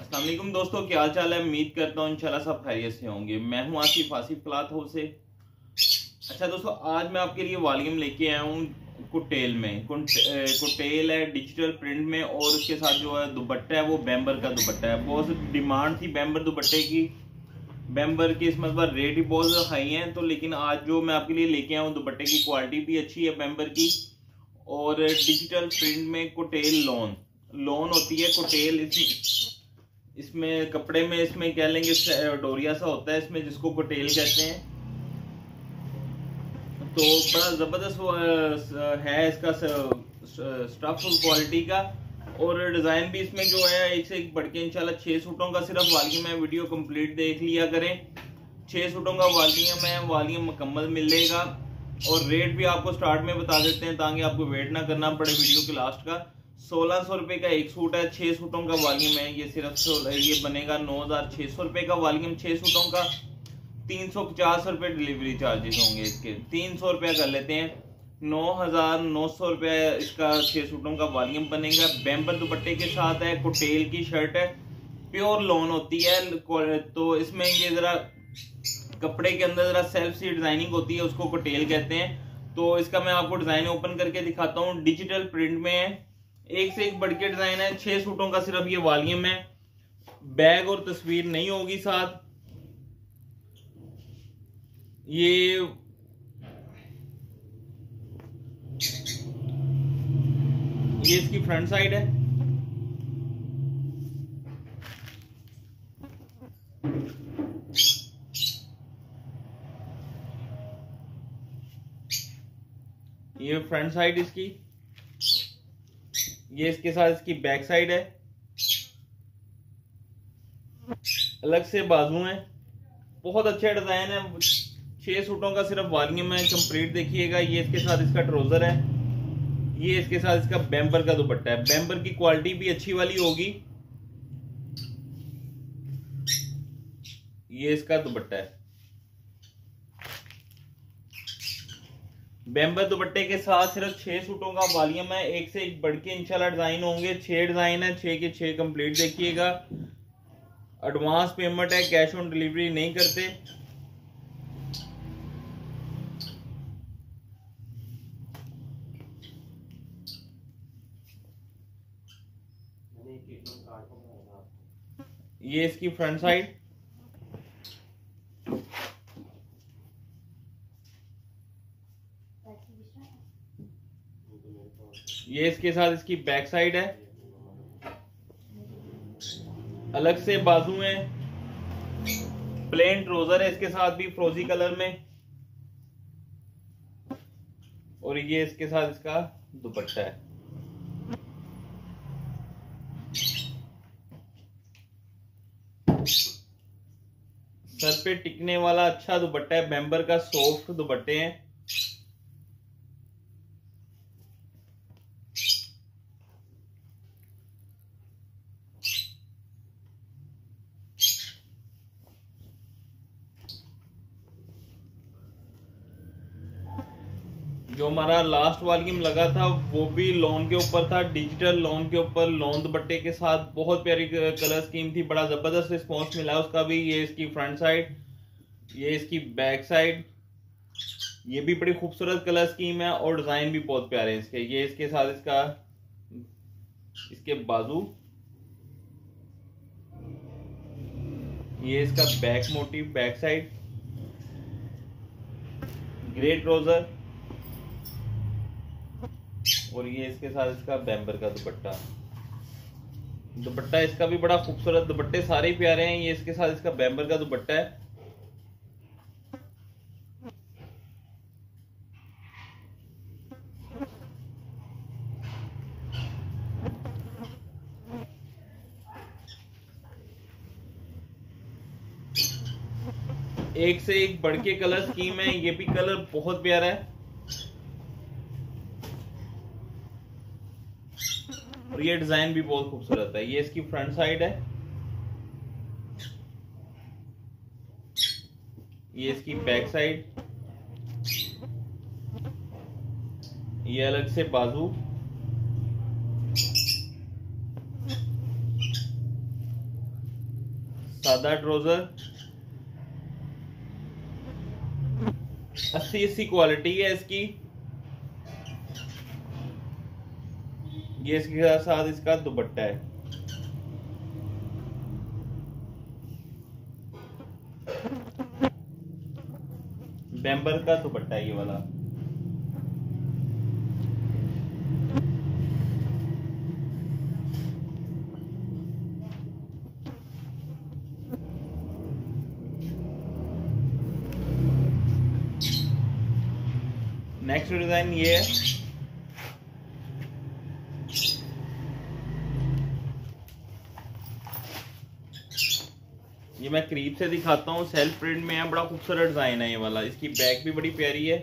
अस्सलाम वालेकुम दोस्तों, क्या हाल चाल है। उम्मीद करता हूँ इंशाल्लाह सब खैरियत से होंगे। मैं हूँ आसिफ क्लॉथ हाउस से। अच्छा दोस्तों, आज मैं आपके लिए वॉल्यूम लेके आया हूँ कुटेल में। कुटेल है डिजिटल प्रिंट में, और उसके साथ जो है दुपट्टा है वो बैम्बर का दुपट्टा है। बहुत डिमांड थी बैम्बर दुपट्टे की। बैम्बर की इस मतलब रेट ही बहुत हाई है, तो लेकिन आज जो मैं आपके लिए लेके आया हूँ दुपट्टे की क्वालिटी भी अच्छी है बैम्बर की। और डिजिटल प्रिंट में कुटेल लोन लोन होती है कुटेल। इसमें कपड़े में इसमें कह लेंगे डोरिया सा होता है इसमें, जिसको कुटेल कहते हैं। तो बड़ा जबरदस्त है इसका स्टफ क्वालिटी का। और डिजाइन भी इसमें जो है एक से एक बढ़ के इंशाल्लाह 6 सूटों का सिर्फ वॉल्यूम है। वीडियो कंप्लीट देख लिया करें। 6 सूटों का वॉल्यूम है, वॉल्यूम मुकम्मल मिलेगा। और रेट भी आपको स्टार्ट में बता देते हैं ताकि आपको वेट ना करना पड़े वीडियो के लास्ट का। 1600 रुपए का एक सूट है, 6 सूटों का वॉल्यूम है। ये सिर्फ ये बनेगा 9600 रुपए का वॉल्यूम 6 सूटों का। 350 रुपए डिलीवरी चार्जेस होंगे इसके। 300 रुपया कर लेते हैं, 9900 रुपया इसका 6 सूटों का वॉल्यूम बनेगा। बैम्बर दुपट्टे के साथ है, कुटेल की शर्ट है, प्योर लोन होती है। तो इसमें ये जरा कपड़े के अंदर जरा सेल्फ सी डिजाइनिंग होती है, उसको कुटेल कहते हैं। तो इसका मैं आपको डिजाइन ओपन करके दिखाता हूँ। डिजिटल प्रिंट में है, एक से एक बढ़ के डिजाइन है। 6 सूटों का सिर्फ ये वॉल्यूम है। बैग और तस्वीर नहीं होगी साथ। ये इसकी फ्रंट साइड है। ये फ्रंट साइड इसकी। ये इसके साथ इसकी बैक साइड है। अलग से बाजू है। बहुत अच्छा डिजाइन है। 6 सूटों का सिर्फ वॉल्यूम है। कंप्लीट देखिएगा। ये इसके साथ इसका ट्राउजर है। ये इसके साथ इसका बैम्बर का दुपट्टा है। बैम्बर की क्वालिटी भी अच्छी वाली होगी। ये इसका दुपट्टा है। बैम्बर दुपट्टे के साथ सिर्फ 6 सूटों का वॉल्यूम है। एक से एक बढ़ के इंशाल्लाह डिजाइन होंगे। 6 डिजाइन है, 6 के 6 कंप्लीट देखिएगा। एडवांस पेमेंट है, कैश ऑन डिलीवरी नहीं करते। ये इसकी फ्रंट साइड। ये इसके साथ इसकी बैक साइड है। अलग से बाजू है। प्लेन ट्राउजर है इसके साथ भी फ्रोजी कलर में। और ये इसके साथ इसका दुपट्टा है। सर पे टिकने वाला अच्छा दुपट्टा है। बैम्बर का सॉफ्ट दुपट्टे हैं। जो हमारा लास्ट वॉल्यूम लगा था वो भी लोन के ऊपर था, डिजिटल लोन के ऊपर, लोन दुपट्टे के साथ। बहुत प्यारी कलर स्कीम थी, बड़ा जबरदस्त रिस्पॉन्स मिला उसका भी। ये इसकी फ्रंट साइड, ये इसकी बैक साइड। ये भी बड़ी खूबसूरत कलर स्कीम है और डिजाइन भी बहुत प्यारे हैं इसके। ये इसके साथ इसका इसके बाजू। ये इसका back motive, back side. Grey trouser. और ये इसके साथ इसका बैम्बर का दुपट्टा। दुपट्टा इसका भी बड़ा खूबसूरत, दुपट्टे सारे ही प्यारे हैं। ये इसके साथ इसका बैम्बर का दुपट्टा है। एक से एक बढ़ के कलर स्कीम है। ये भी कलर बहुत प्यारा है। और ये डिजाइन भी बहुत खूबसूरत है। ये इसकी फ्रंट साइड है। ये इसकी बैक साइड। ये अलग से बाजू। सादा ट्राउजर 80 क्वालिटी है इसकी। ये इसके साथ इसका दुपट्टा है। बैम्बर का दुपट्टा है ये वाला। नेक्स्ट डिजाइन ये है। ये मैं करीब से दिखाता हूँ, सेल्फ प्रिंट में है, बड़ा खूबसूरत डिजाइन है ये वाला। इसकी बैक भी बड़ी प्यारी है।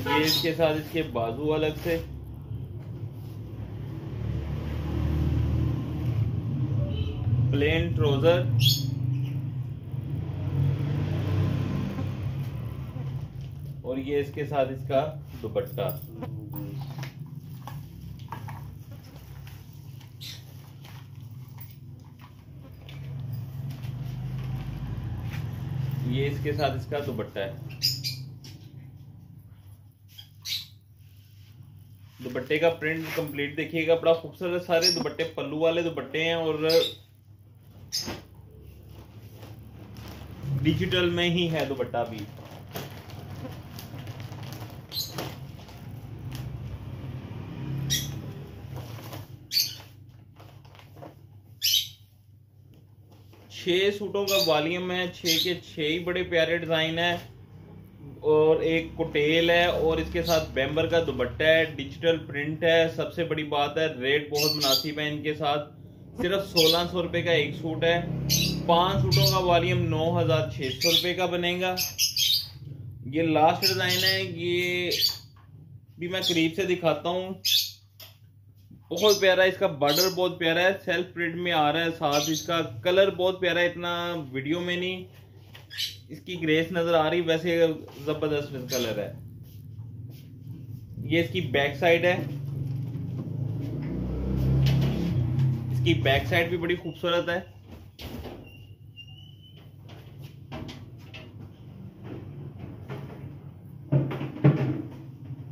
ये इसके साथ इसके बाजू अलग से, प्लेन ट्राउजर, और ये इसके साथ इसका दुपट्टा। ये इसके साथ इसका दुपट्टा है। दुपट्टे का प्रिंट कंप्लीट देखिएगा, बड़ा खूबसूरत सारे दुपट्टे पल्लू वाले दुपट्टे हैं और डिजिटल में ही है दुपट्टा भी। छह सूटों का वॉल्यूम है, 6 के 6 ही बड़े प्यारे डिजाइन है और एक कुटेल है और इसके साथ बैम्बर का दुपट्टा है, डिजिटल प्रिंट है। सबसे बड़ी बात है रेट बहुत मुनासिब है इनके साथ, सिर्फ 1600 रुपए का एक सूट है। 5 सूटों का वॉल्यूम 9600 रुपए का बनेगा। ये लास्ट डिजाइन है, ये भी मैं करीब से दिखाता हूँ। बहुत प्यारा, इसका बॉर्डर बहुत प्यारा है, सेल्फ प्रिंट में आ रहा है। साथ इसका कलर बहुत प्यारा है, इतना वीडियो में नहीं इसकी ग्रेस नजर आ रही, वैसे जबरदस्त कलर है। ये इसकी बैक साइड है, इसकी बैक साइड भी बड़ी खूबसूरत है।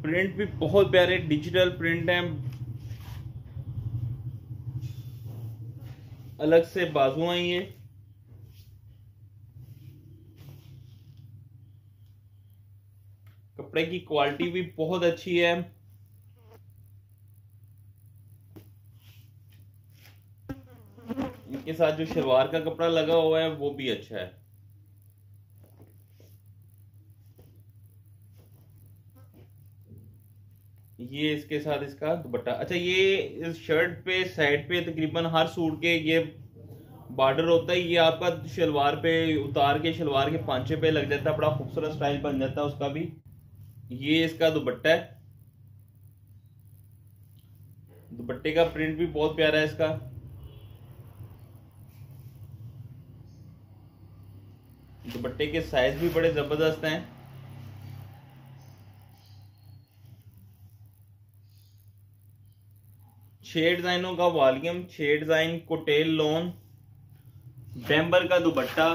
प्रिंट भी बहुत प्यारे डिजिटल प्रिंट है, अलग से बाजू हैं ये। कपड़े की क्वालिटी भी बहुत अच्छी है। इनके साथ जो शलवार का कपड़ा लगा हुआ है वो भी अच्छा है। ये इसके साथ इसका दुपट्टा। अच्छा, ये इस शर्ट पे साइड पे तकरीबन हर सूट के ये बॉर्डर होता है, ये आपका शलवार पे उतार के शलवार के पांचे पे लग जाता है, बड़ा खूबसूरत स्टाइल बन जाता है उसका भी। ये इसका दुपट्टा है, दुपट्टे का प्रिंट भी बहुत प्यारा है इसका। दुपट्टे के साइज भी बड़े जबरदस्त हैं। छह डिजाइनों का वॉल्यूम, 6 डिजाइन, कोटेल लोन, बैम्बर का दुपट्टा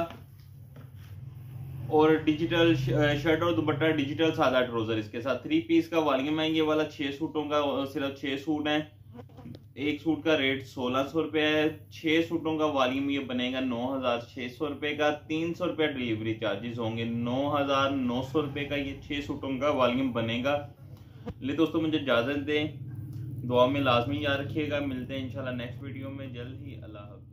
और डिजिटल शर्ट और दुपट्टा डिजिटल सादा ट्राउजर। इसके साथ 3 पीस का वॉल्यूम है ये वाला। 6 सूटों का, सिर्फ 6 सूट हैं। एक सूट का रेट 1600 रुपये है। 6 सूटों का वॉल्यूम ये बनेगा 9600 रुपये का। 300 रुपये डिलीवरी चार्जेस होंगे। 9900 रुपये का ये 6 सूटों का वॉल्यूम बनेगा। ले दोस्तों, मुझे इजाजत दें, दुआ में लाजमी याद रखिएगा। मिलते हैं इंशाल्लाह नेक्स्ट वीडियो में जल्द ही। अल्लाह हाफ़िज़।